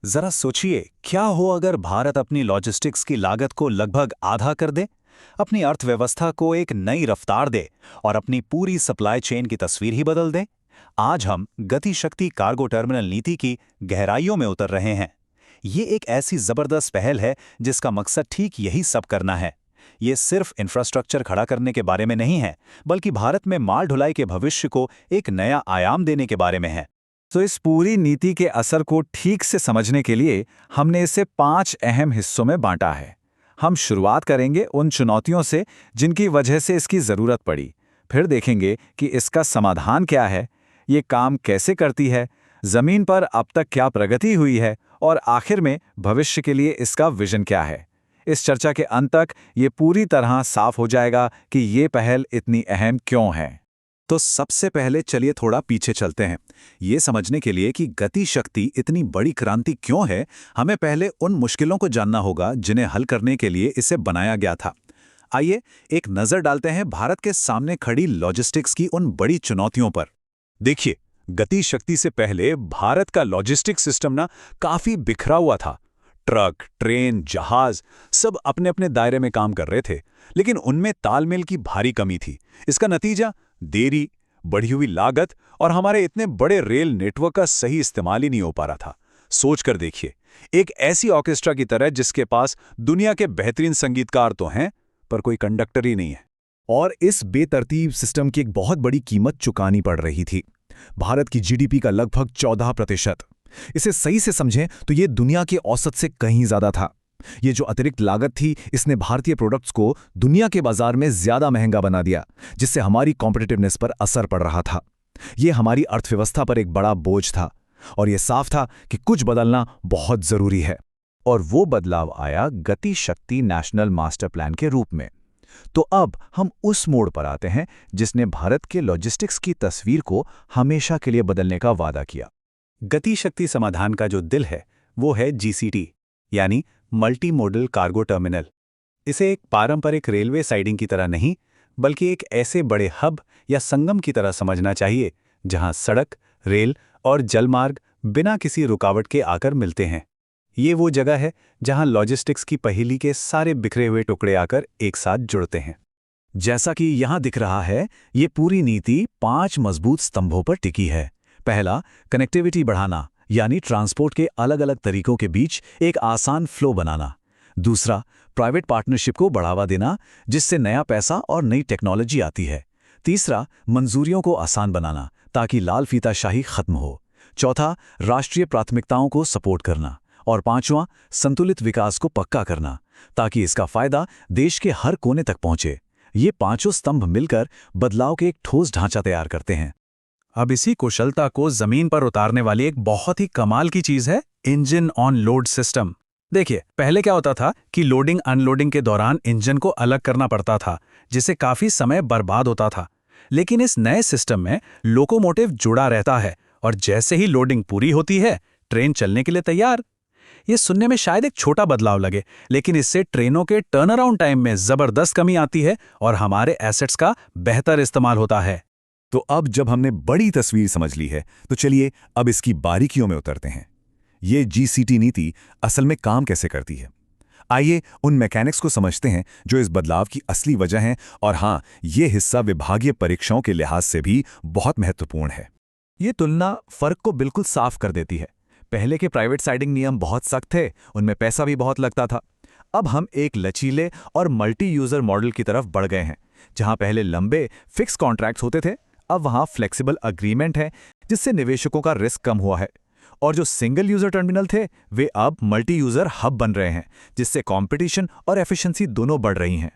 जरा सोचिए, क्या हो अगर भारत अपनी लॉजिस्टिक्स की लागत को लगभग आधा कर दे, अपनी अर्थव्यवस्था को एक नई रफ्तार दे और अपनी पूरी सप्लाई चेन की तस्वीर ही बदल दे। आज हम गति शक्ति कार्गो टर्मिनल नीति की गहराइयों में उतर रहे हैं। ये एक ऐसी जबरदस्त पहल है जिसका मकसद ठीक यही सब करना है। ये सिर्फ इंफ्रास्ट्रक्चर खड़ा करने के बारे में नहीं है, बल्कि भारत में माल ढुलाई के भविष्य को एक नया आयाम देने के बारे में है। तो इस पूरी नीति के असर को ठीक से समझने के लिए हमने इसे 5 अहम हिस्सों में बांटा है। हम शुरुआत करेंगे उन चुनौतियों से जिनकी वजह से इसकी ज़रूरत पड़ी। फिर देखेंगे कि इसका समाधान क्या है, ये काम कैसे करती है, ज़मीन पर अब तक क्या प्रगति हुई है और आखिर में भविष्य के लिए इसका विजन क्या है। इस चर्चा के अंत तक ये पूरी तरह साफ हो जाएगा कि ये पहल इतनी अहम क्यों है। तो सबसे पहले चलिए थोड़ा पीछे चलते हैं। ये समझने के लिए कि गति शक्ति इतनी बड़ी क्रांति क्यों है, हमें पहले उन मुश्किलों को जानना होगा जिन्हें हल करने के लिए इसे बनाया गया था। आइए एक नज़र डालते हैं भारत के सामने खड़ी लॉजिस्टिक्स की उन बड़ी चुनौतियों पर। देखिए, गति शक्ति से पहले भारत का लॉजिस्टिक्स सिस्टम काफी बिखरा हुआ था। ट्रक, ट्रेन, जहाज सब अपने अपने दायरे में काम कर रहे थे, लेकिन उनमें तालमेल की भारी कमी थी। इसका नतीजा देरी, बढ़ी हुई लागत और हमारे इतने बड़े रेल नेटवर्क का सही इस्तेमाल ही नहीं हो पा रहा था। सोच कर देखिए, एक ऐसी ऑर्केस्ट्रा की तरह जिसके पास दुनिया के बेहतरीन संगीतकार तो हैं, पर कोई कंडक्टर ही नहीं है। और इस बेतरतीब सिस्टम की एक बहुत बड़ी कीमत चुकानी पड़ रही थी। भारत की जीडीपी का लगभग 14%। इसे सही से समझें तो ये दुनिया के औसत से कहीं ज्यादा था। ये जो अतिरिक्त लागत थी, इसने भारतीय प्रोडक्ट्स को दुनिया के बाजार में ज्यादा महंगा बना दिया, जिससे हमारी कॉम्पिटिटिवनेस पर असर पड़ रहा था। ये हमारी अर्थव्यवस्था पर एक बड़ा बोझ था और ये साफ था कि कुछ बदलना बहुत जरूरी है। और वो बदलाव आया गति शक्ति नेशनल मास्टर प्लान के रूप में। तो अब हम उस मोड़ पर आते हैं जिसने भारत के लॉजिस्टिक्स की तस्वीर को हमेशा के लिए बदलने का वादा किया। गति शक्ति समाधान का जो दिल है वो है जीसीटी, यानी मल्टी मॉडल कार्गो टर्मिनल। इसे एक पारंपरिक रेलवे साइडिंग की तरह नहीं, बल्कि एक ऐसे बड़े हब या संगम की तरह समझना चाहिए जहां सड़क, रेल और जलमार्ग बिना किसी रुकावट के आकर मिलते हैं। ये वो जगह है जहां लॉजिस्टिक्स की पहेली के सारे बिखरे हुए टुकड़े आकर एक साथ जुड़ते हैं। जैसा कि यहां दिख रहा है, ये पूरी नीति 5 मजबूत स्तंभों पर टिकी है। पहला, कनेक्टिविटी बढ़ाना, यानी ट्रांसपोर्ट के अलग अलग तरीकों के बीच एक आसान फ्लो बनाना। दूसरा, प्राइवेट पार्टनरशिप को बढ़ावा देना, जिससे नया पैसा और नई टेक्नोलॉजी आती है। तीसरा, मंजूरियों को आसान बनाना ताकि लाल फीताशाही खत्म हो। चौथा, राष्ट्रीय प्राथमिकताओं को सपोर्ट करना। और पांचवां, संतुलित विकास को पक्का करना ताकि इसका फायदा देश के हर कोने तक पहुंचे। ये पांचों स्तंभ मिलकर बदलाव के एक ठोस ढांचा तैयार करते हैं। अब इसी कुशलता को जमीन पर उतारने वाली एक बहुत ही कमाल की चीज है इंजन ऑन लोड सिस्टम। देखिए, पहले क्या होता था कि लोडिंग अनलोडिंग के दौरान इंजन को अलग करना पड़ता था, जिससे काफी समय बर्बाद होता था। लेकिन इस नए सिस्टम में लोकोमोटिव जुड़ा रहता है और जैसे ही लोडिंग पूरी होती है, ट्रेन चलने के लिए तैयार। ये सुनने में शायद एक छोटा बदलाव लगे, लेकिन इससे ट्रेनों के टर्न अराउंड टाइम में जबरदस्त कमी आती है और हमारे एसेट्स का बेहतर इस्तेमाल होता है। तो अब जब हमने बड़ी तस्वीर समझ ली है, तो चलिए अब इसकी बारीकियों में उतरते हैं। ये जीसीटी नीति असल में काम कैसे करती है। आइए उन मैकेनिक्स को समझते हैं जो इस बदलाव की असली वजह हैं, और हाँ, ये हिस्सा विभागीय परीक्षाओं के लिहाज से भी बहुत महत्वपूर्ण है। ये तुलना फर्क को बिल्कुल साफ कर देती है। पहले के प्राइवेट साइडिंग नियम बहुत सख्त थे, उनमें पैसा भी बहुत लगता था। अब हम एक लचीले और मल्टी यूजर मॉडल की तरफ बढ़ गए हैं, जहां पहले लंबे फिक्स कॉन्ट्रैक्ट्स होते थे, अब वहां फ्लेक्सिबल अग्रीमेंट है, जिससे निवेशकों का रिस्क कम हुआ है। और जो सिंगल यूजर टर्मिनल थे, वे अब मल्टी यूजर हब बन रहे हैं, जिससे कंपटीशन और एफिशिएंसी दोनों बढ़ रही हैं।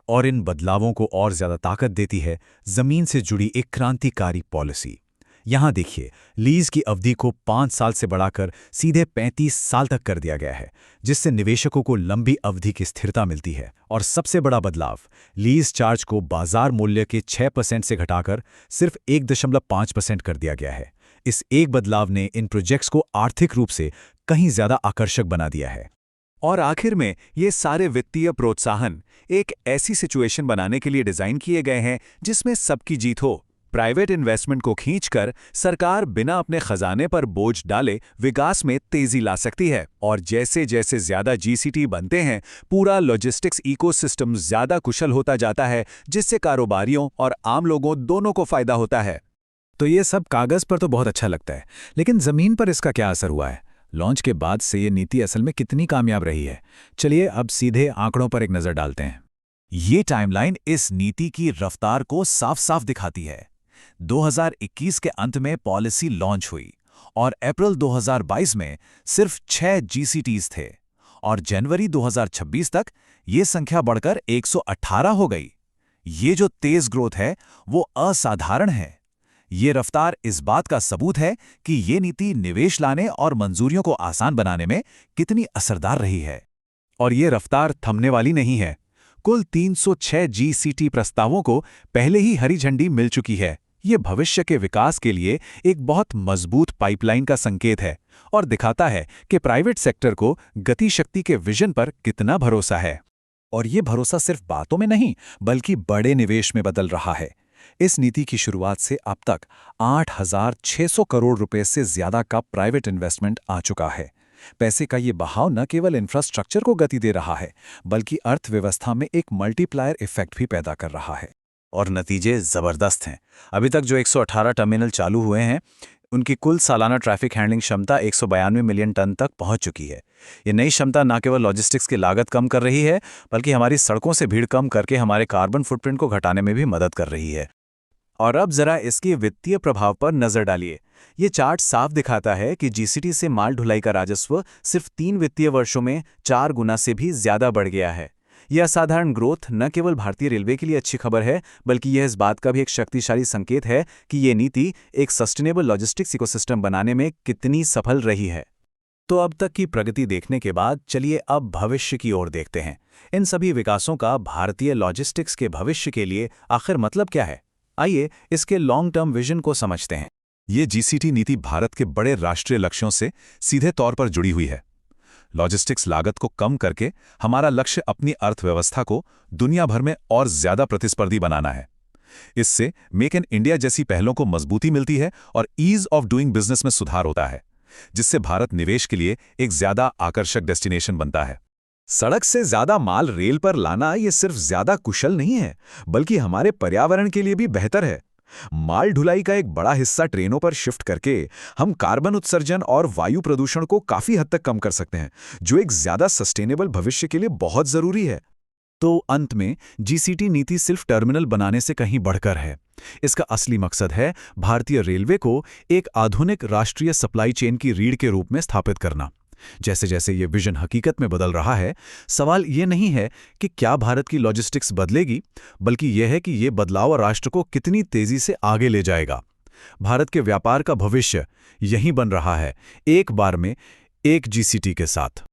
और इन बदलावों को और ज्यादा ताकत देती है जमीन से जुड़ी एक क्रांतिकारी पॉलिसी। यहां देखिए, लीज की अवधि को 5 साल से बढ़ाकर सीधे 35 साल तक कर दिया गया है, जिससे निवेशकों को लंबी अवधि की स्थिरता मिलती है। और सबसे बड़ा बदलाव, लीज चार्ज को बाजार मूल्य के 6% से घटाकर सिर्फ 1.5% कर दिया गया है। इस एक बदलाव ने इन प्रोजेक्ट्स को आर्थिक रूप से कहीं ज्यादा आकर्षक बना दिया है। और आखिर में ये सारे वित्तीय प्रोत्साहन एक ऐसी सिचुएशन बनाने के लिए डिजाइन किए गए हैं जिसमें सबकी जीत हो। प्राइवेट इन्वेस्टमेंट को खींचकर सरकार बिना अपने खजाने पर बोझ डाले विकास में तेजी ला सकती है। और जैसे जैसे ज्यादा जीसीटी बनते हैं, पूरा लॉजिस्टिक्स इकोसिस्टम ज्यादा कुशल होता जाता है, जिससे कारोबारियों और आम लोगों दोनों को फायदा होता है। तो ये सब कागज पर तो बहुत अच्छा लगता है, लेकिन जमीन पर इसका क्या असर हुआ है? लॉन्च के बाद से ये नीति असल में कितनी कामयाब रही है? चलिए अब सीधे आंकड़ों पर एक नजर डालते हैं। ये टाइमलाइन इस नीति की रफ्तार को साफ साफ दिखाती है। 2021 के अंत में पॉलिसी लॉन्च हुई और अप्रैल 2022 में सिर्फ 6 जीसीटीज थे और जनवरी 2026 तक ये संख्या बढ़कर 118 हो गई। ये जो तेज ग्रोथ है वो असाधारण है। ये रफ्तार इस बात का सबूत है कि ये नीति निवेश लाने और मंजूरियों को आसान बनाने में कितनी असरदार रही है। और ये रफ्तार थमने वाली नहीं है। कुल 306 जीसीटी प्रस्तावों को पहले ही हरी झंडी मिल चुकी है। ये भविष्य के विकास के लिए एक बहुत मजबूत पाइपलाइन का संकेत है और दिखाता है कि प्राइवेट सेक्टर को गति शक्ति के विजन पर कितना भरोसा है। और ये भरोसा सिर्फ बातों में नहीं, बल्कि बड़े निवेश में बदल रहा है। इस नीति की शुरुआत से अब तक 8,600 करोड़ रुपए से ज्यादा का प्राइवेट इन्वेस्टमेंट आ चुका है। पैसे का ये बहाव न केवल इंफ्रास्ट्रक्चर को गति दे रहा है, बल्कि अर्थव्यवस्था में एक मल्टीप्लायर इफेक्ट भी पैदा कर रहा है। और नतीजे जबरदस्त हैं। अभी तक जो 118 टर्मिनल चालू हुए हैं, उनकी कुल सालाना ट्रैफिक हैंडलिंग क्षमता 192 मिलियन टन तक पहुंच चुकी है। ये नई क्षमता न केवल लॉजिस्टिक्स की लागत कम कर रही है, बल्कि हमारी सड़कों से भीड़ कम करके हमारे कार्बन फुटप्रिंट को घटाने में भी मदद कर रही है। और अब जरा इसके वित्तीय प्रभाव पर नजर डालिए। ये चार्ट साफ दिखाता है कि जीसीटी से माल ढुलाई का राजस्व सिर्फ 3 वित्तीय वर्षों में 4 गुना से भी ज्यादा बढ़ गया है। यह असाधारण ग्रोथ न केवल भारतीय रेलवे के लिए अच्छी खबर है, बल्कि यह इस बात का भी एक शक्तिशाली संकेत है कि ये नीति एक सस्टेनेबल लॉजिस्टिक्स इकोसिस्टम बनाने में कितनी सफल रही है। तो अब तक की प्रगति देखने के बाद चलिए अब भविष्य की ओर देखते हैं। इन सभी विकासों का भारतीय लॉजिस्टिक्स के भविष्य के लिए आखिर मतलब क्या है? आइए इसके लॉन्ग टर्म विजन को समझते हैं। ये जीसीटी नीति भारत के बड़े राष्ट्रीय लक्ष्यों से सीधे तौर पर जुड़ी हुई है। लॉजिस्टिक्स लागत को कम करके हमारा लक्ष्य अपनी अर्थव्यवस्था को दुनिया भर में और ज्यादा प्रतिस्पर्धी बनाना है। इससे मेक इन इंडिया जैसी पहलों को मजबूती मिलती है और ईज ऑफ डूइंग बिजनेस में सुधार होता है, जिससे भारत निवेश के लिए एक ज्यादा आकर्षक डेस्टिनेशन बनता है। सड़क से ज्यादा माल रेल पर लाना ये सिर्फ ज्यादा कुशल नहीं है, बल्कि हमारे पर्यावरण के लिए भी बेहतर है। माल ढुलाई का एक बड़ा हिस्सा ट्रेनों पर शिफ्ट करके हम कार्बन उत्सर्जन और वायु प्रदूषण को काफी हद तक कम कर सकते हैं, जो एक ज्यादा सस्टेनेबल भविष्य के लिए बहुत जरूरी है। तो अंत में जीसीटी नीति सिर्फ टर्मिनल बनाने से कहीं बढ़कर है। इसका असली मकसद है भारतीय रेलवे को एक आधुनिक राष्ट्रीय सप्लाई चेन की रीढ़ के रूप में स्थापित करना। जैसे जैसे ये विजन हकीकत में बदल रहा है, सवाल ये नहीं है कि क्या भारत की लॉजिस्टिक्स बदलेगी, बल्कि यह है कि ये बदलाव राष्ट्र को कितनी तेजी से आगे ले जाएगा। भारत के व्यापार का भविष्य यहीं बन रहा है, एक बार में एक जीसीटी के साथ।